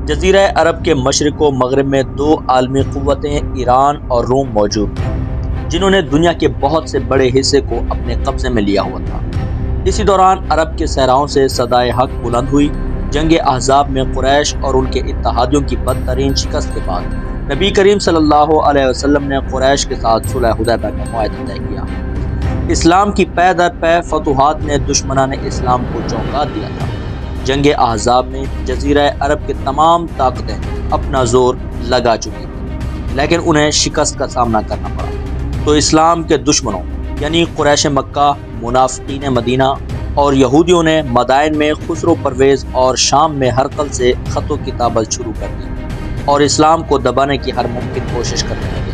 جزیرہ عرب کے مشرق و مغرب میں دو عالمی قوتیں ایران اور روم موجود تھیں، جنہوں نے دنیا کے بہت سے بڑے حصے کو اپنے قبضے میں لیا ہوا تھا۔ اسی دوران عرب کے صحراؤں سے صدائے حق بلند ہوئی۔ جنگ احزاب میں قریش اور ان کے اتحادیوں کی بدترین شکست کے بعد نبی کریم صلی اللہ علیہ وسلم نے قریش کے ساتھ صلح حدیبیہ کا معاہدہ طے کیا۔ اسلام کی پے در پے فتوحات نے دشمنان اسلام کو چونکا دیا تھا۔ جنگ احزاب میں جزیرہ عرب کے تمام طاقتیں اپنا زور لگا چکی تھیں، لیکن انہیں شکست کا سامنا کرنا پڑا۔ تو اسلام کے دشمنوں یعنی قریش مکہ، منافقین مدینہ اور یہودیوں نے مدائن میں خسرو پرویز اور شام میں ہرقل سے خط و کتابت شروع کر دی اور اسلام کو دبانے کی ہر ممکن کوشش کرنے لگے۔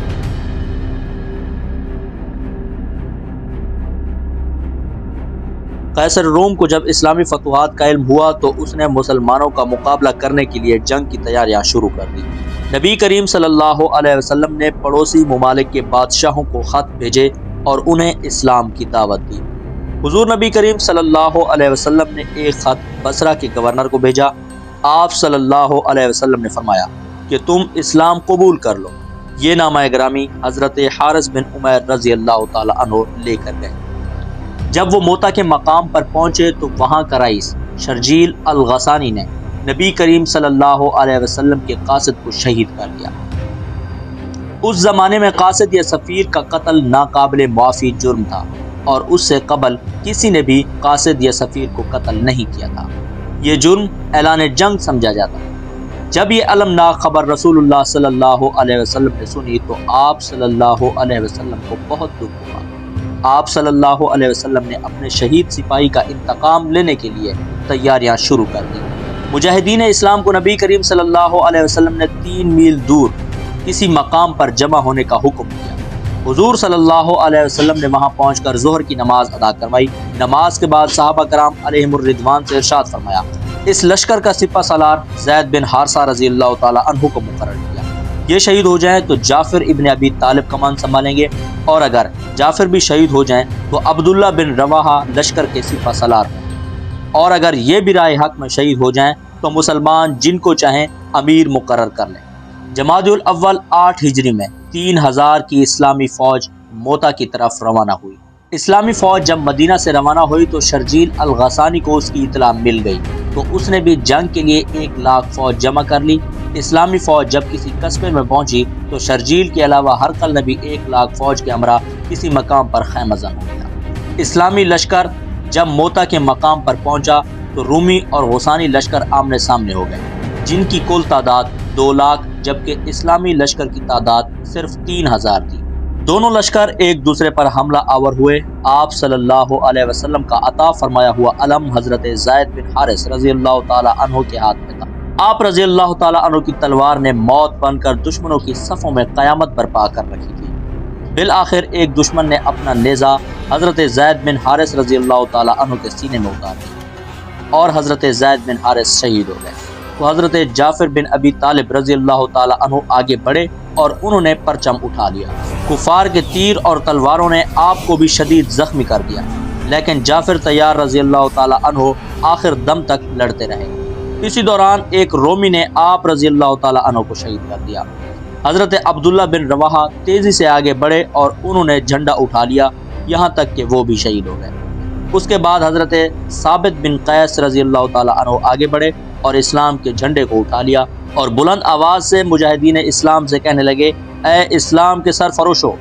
قیصر روم کو جب اسلامی فتوحات کا علم ہوا تو اس نے مسلمانوں کا مقابلہ کرنے کے لیے جنگ کی تیاریاں شروع کر دی۔ نبی کریم صلی اللہ علیہ وسلم نے پڑوسی ممالک کے بادشاہوں کو خط بھیجے اور انہیں اسلام کی دعوت دی۔ حضور نبی کریم صلی اللہ علیہ وسلم نے ایک خط بصرہ کے گورنر کو بھیجا۔ آپ صلی اللہ علیہ وسلم نے فرمایا کہ تم اسلام قبول کر لو۔ یہ نامہ گرامی حضرت حارث بن عمیر رضی اللہ تعالی عنہ لے کر گئے۔ جب وہ موتا کے مقام پر پہنچے تو وہاں کا رئیس شرجیل الغسانی نے نبی کریم صلی اللہ علیہ وسلم کے قاصد کو شہید کر دیا۔ اس زمانے میں قاصد یا سفیر کا قتل ناقابل معافی جرم تھا اور اس سے قبل کسی نے بھی قاصد یا سفیر کو قتل نہیں کیا تھا۔ یہ جرم اعلان جنگ سمجھا جاتا۔ جب یہ المناک خبر رسول اللہ صلی اللہ علیہ وسلم نے سنی تو آپ صلی اللہ علیہ وسلم کو بہت دکھ ہوا۔ آپ صلی اللہ علیہ وسلم نے اپنے شہید سپاہی کا انتقام لینے کے لیے تیاریاں شروع کر دی۔ مجاہدین اسلام کو نبی کریم صلی اللہ علیہ وسلم نے 3 میل دور کسی مقام پر جمع ہونے کا حکم دیا۔ حضور صلی اللہ علیہ وسلم نے وہاں پہنچ کر ظہر کی نماز ادا کروائی۔ نماز کے بعد صحابہ کرام علیہم الرضوان سے ارشاد فرمایا، اس لشکر کا سپہ سالار زید بن حارثہ رضی اللہ تعالی عنہ کو مقرر کیا۔ یہ شہید ہو جائیں تو جعفر ابن ابی طالب کمان سنبھالیں گے، اور اگر جعفر بھی شہید ہو جائیں تو عبداللہ بن رواحہ لشکر کے سپہ سالار ہوں گے، اور اگر یہ بھی رائے حق میں شہید ہو جائیں تو مسلمان جن کو چاہیں امیر مقرر کر لیں۔ جمادی الاول 8 ہجری میں 3000 کی اسلامی فوج موتا کی طرف روانہ ہوئی۔ اسلامی فوج جب مدینہ سے روانہ ہوئی تو شرجیل الغسانی کو اس کی اطلاع مل گئی تو اس نے بھی جنگ کے لیے 1 لاکھ فوج جمع کر لی۔ اسلامی فوج جب کسی قصبے میں پہنچی تو شرجیل کے علاوہ ہرقل نے بھی 1 لاکھ فوج کے ہمراہ کسی مقام پر خیمہ زن ہو گیا۔ اسلامی لشکر جب موتا کے مقام پر پہنچا تو رومی اور غسانی لشکر آمنے سامنے ہو گئے، جن کی کل تعداد 2 لاکھ جبکہ اسلامی لشکر کی تعداد صرف 3000 تھی۔ دونوں لشکر ایک دوسرے پر حملہ آور ہوئے۔ آپ صلی اللہ علیہ وسلم کا عطا فرمایا ہوا علم حضرت زید بن حارث رضی اللہ تعالی عنہ کے ہاتھ میں تھا۔ آپ رضی اللہ تعالی عنہ کی تلوار نے موت بن کر دشمنوں کی صفوں میں قیامت برپا کر رکھی تھی۔ بالآخر ایک دشمن نے اپنا نیزہ حضرت زید بن حارث رضی اللہ تعالی عنہ کے سینے میں اتار دیا اور حضرت زید بن حارث شہید ہو گئے۔ تو حضرت جعفر بن ابی طالب رضی اللہ تعالی عنہ آگے بڑھے اور انہوں نے پرچم اٹھا لیا۔ کفار کے تیر اور تلواروں نے آپ کو بھی شدید زخمی کر دیا، لیکن جعفر طیار رضی اللہ تعالی عنہ آخر دم تک لڑتے رہے۔ اسی دوران ایک رومی نے آپ رضی اللہ تعالی عنہ کو شہید کر دیا۔ حضرت عبداللہ بن رواحہ تیزی سے آگے بڑھے اور انہوں نے جھنڈا اٹھا لیا، یہاں تک کہ وہ بھی شہید ہو گئے۔ اس کے بعد حضرت ثابت بن قیس رضی اللہ تعالی عنہ آگے بڑھے اور اسلام کے جھنڈے کو اٹھا لیا اور بلند آواز سے مجاہدین اسلام سے کہنے لگے، اے اسلام کے سرفروشو،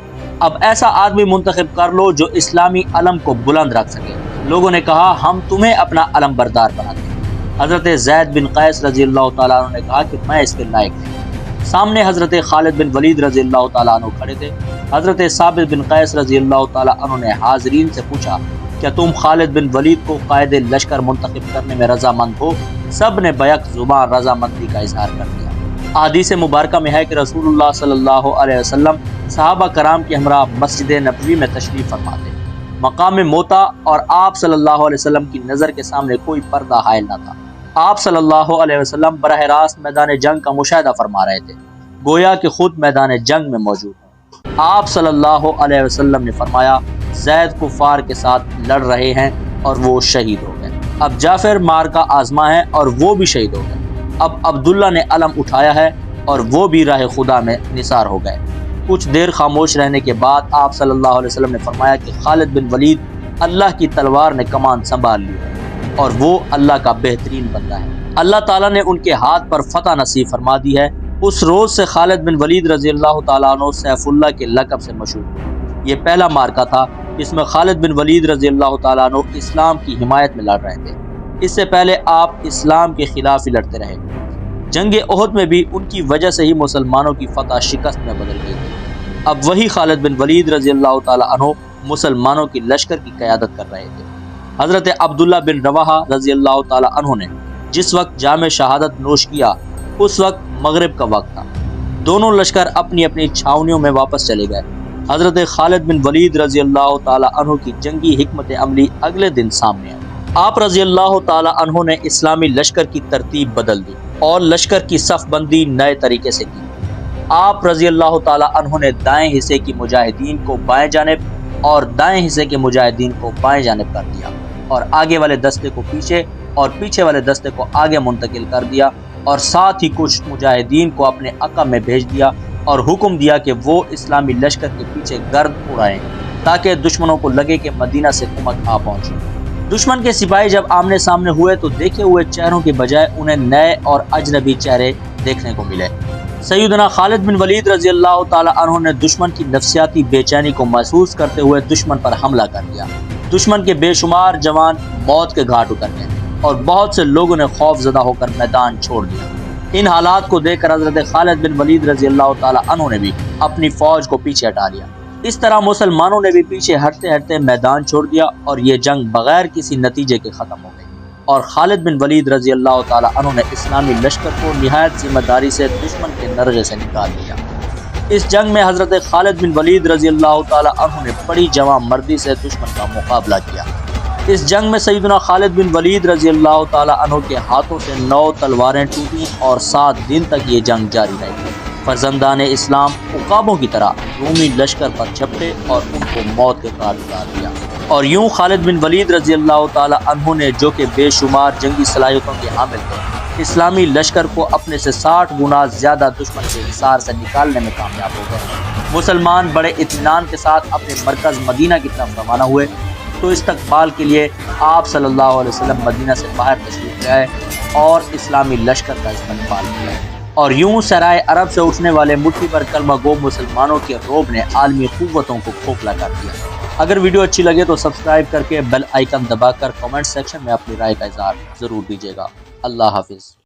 اب ایسا آدمی منتخب کر لو جو اسلامی علم کو بلند رکھ سکے۔ لوگوں نے کہا، ہم تمہیں اپنا علم بردار بنا دیں۔ حضرت زید بن قیس رضی اللہ تعالیٰ عنہ نے کہا کہ میں اس کے لائق ہوں۔ سامنے حضرت خالد بن ولید رضی اللہ تعالیٰ عنہ کھڑے تھے۔ حضرت ثابت بن قیس رضی اللہ تعالیٰ عنہ نے حاضرین سے پوچھا، کیا تم خالد بن ولید کو قائد لشکر منتخب کرنے میں رضامند ہو؟ سب نے بیک زبان رضامندی کا اظہار کر دیا۔ احادیث مبارکہ میں ہے کہ رسول اللہ صلی اللہ علیہ وسلم صحابہ کرام کے ہمراہ مسجد نبوی میں تشریف فرما تھے۔ مقام موتا اور آپ صلی اللہ علیہ وسلم کی نظر کے سامنے کوئی پردہ حائل نہ تھا۔ آپ صلی اللہ علیہ وسلم براہ راست میدان جنگ کا مشاہدہ فرما رہے تھے، گویا کہ خود میدان جنگ میں موجود ہیں۔ آپ صلی اللہ علیہ وسلم نے فرمایا، زید کفار کے ساتھ لڑ رہے ہیں اور وہ شہید ہو گئے۔ اب جعفر مار کا آزما ہے اور وہ بھی شہید ہو گئے۔ اب عبداللہ نے علم اٹھایا ہے اور وہ بھی راہ خدا میں نثار ہو گئے۔ کچھ دیر خاموش رہنے کے بعد آپ صلی اللہ علیہ وسلم نے فرمایا کہ خالد بن ولید اللہ کی تلوار نے کمان سنبھال لی ہے اور وہ اللہ کا بہترین بندہ ہے۔ اللہ تعالیٰ نے ان کے ہاتھ پر فتح نصیب فرما دی ہے۔ اس روز سے خالد بن ولید رضی اللہ تعالیٰ عنہ سیف اللہ کے لقب سے مشہور ہوئے۔ یہ پہلا مارکہ تھا جس میں خالد بن ولید رضی اللہ تعالیٰ عنہ اسلام کی حمایت میں لڑ رہے تھے۔ اس سے پہلے آپ اسلام کے خلاف ہی لڑتے رہے۔ جنگ احد میں بھی ان کی وجہ سے ہی مسلمانوں کی فتح شکست میں بدل گئی تھی۔ اب وہی خالد بن ولید رضی اللہ تعالیٰ عنہ مسلمانوں کی لشکر کی قیادت کر رہے تھے۔ حضرت عبداللہ بن رواحہ رضی اللہ تعالیٰ عنہ نے جس وقت جام شہادت نوش کیا اس وقت مغرب کا وقت تھا۔ دونوں لشکر اپنی اپنی چھاونیوں میں واپس چلے گئے۔ حضرت خالد بن ولید رضی اللہ تعالیٰ عنہ کی جنگی حکمت عملی اگلے دن سامنے آئی۔ آپ رضی اللہ تعالیٰ عنہ نے اسلامی لشکر کی ترتیب بدل دی اور لشکر کی صف بندی نئے طریقے سے کی۔ آپ رضی اللہ تعالیٰ عنہ نے دائیں حصے کی مجاہدین کو بائیں جانب اور دائیں حصے کے مجاہدین کو بائیں جانب کر دیا اور آگے والے دستے کو پیچھے اور پیچھے والے دستے کو آگے منتقل کر دیا اور ساتھ ہی کچھ مجاہدین کو اپنے عقب میں بھیج دیا اور حکم دیا کہ وہ اسلامی لشکر کے پیچھے گرد اڑائیں تاکہ دشمنوں کو لگے کہ مدینہ سے کمک آ پہنچی۔ دشمن کے سپاہی جب آمنے سامنے ہوئے تو دیکھے ہوئے چہروں کے بجائے انہیں نئے اور اجنبی چہرے دیکھنے کو ملے۔ سیدنا خالد بن ولید رضی اللہ تعالیٰ عنہ نے دشمن کی نفسیاتی بے چینی کو محسوس کرتے ہوئے دشمن پر حملہ کر دیا۔ دشمن کے بے شمار جوان موت کے گھاٹ اتر گئے اور بہت سے لوگوں نے خوف زدہ ہو کر میدان چھوڑ دیا۔ ان حالات کو دیکھ کر حضرت خالد بن ولید رضی اللہ تعالیٰ عنہ نے بھی اپنی فوج کو پیچھے ہٹا لیا۔ اس طرح مسلمانوں نے بھی پیچھے ہٹتے ہٹتے میدان چھوڑ دیا اور یہ جنگ بغیر کسی نتیجے کے ختم ہو گئی اور خالد بن ولید رضی اللہ تعالیٰ عنہ نے اسلامی لشکر کو نہایت ذمہ داری سے دشمن کے نرغے سے نکال دیا۔ اس جنگ میں حضرت خالد بن ولید رضی اللہ تعالیٰ عنہ نے بڑی جواں مردی سے دشمن کا مقابلہ کیا۔ اس جنگ میں سیدنا خالد بن ولید رضی اللہ تعالیٰ عنہ کے ہاتھوں سے 9 تلواریں ٹوٹیں اور 7 دن تک یہ جنگ جاری رہی۔ فرزندان اسلام عقابوں کی طرح رومی لشکر پر جھپٹے اور ان کو موت کے گھاٹ اتار دیا۔ اور یوں خالد بن ولید رضی اللہ تعالیٰ عنہ نے جو کہ بے شمار جنگی صلاحیتوں کے حامل تھے، اسلامی لشکر کو اپنے سے 60 گنا زیادہ دشمن کے حصار سے نکالنے میں کامیاب ہو گئے۔ مسلمان بڑے اطمینان کے ساتھ اپنے مرکز مدینہ کی طرف روانہ ہوئے تو استقبال کے لیے آپ صلی اللہ علیہ وسلم مدینہ سے باہر تشریف لے آئے اور اسلامی لشکر کا استقبال کیا۔ اور یوں سرائے عرب سے اٹھنے والے مٹھی پر کلمہ گو مسلمانوں کے رعب نے عالمی قوتوں کو کھوکھلا کر دیا۔ اگر ویڈیو اچھی لگے تو سبسکرائب کر کے بیل آئیکن دبا کر کمنٹ سیکشن میں اپنی رائے کا اظہار ضرور دیجیے گا۔ اللہ حافظ۔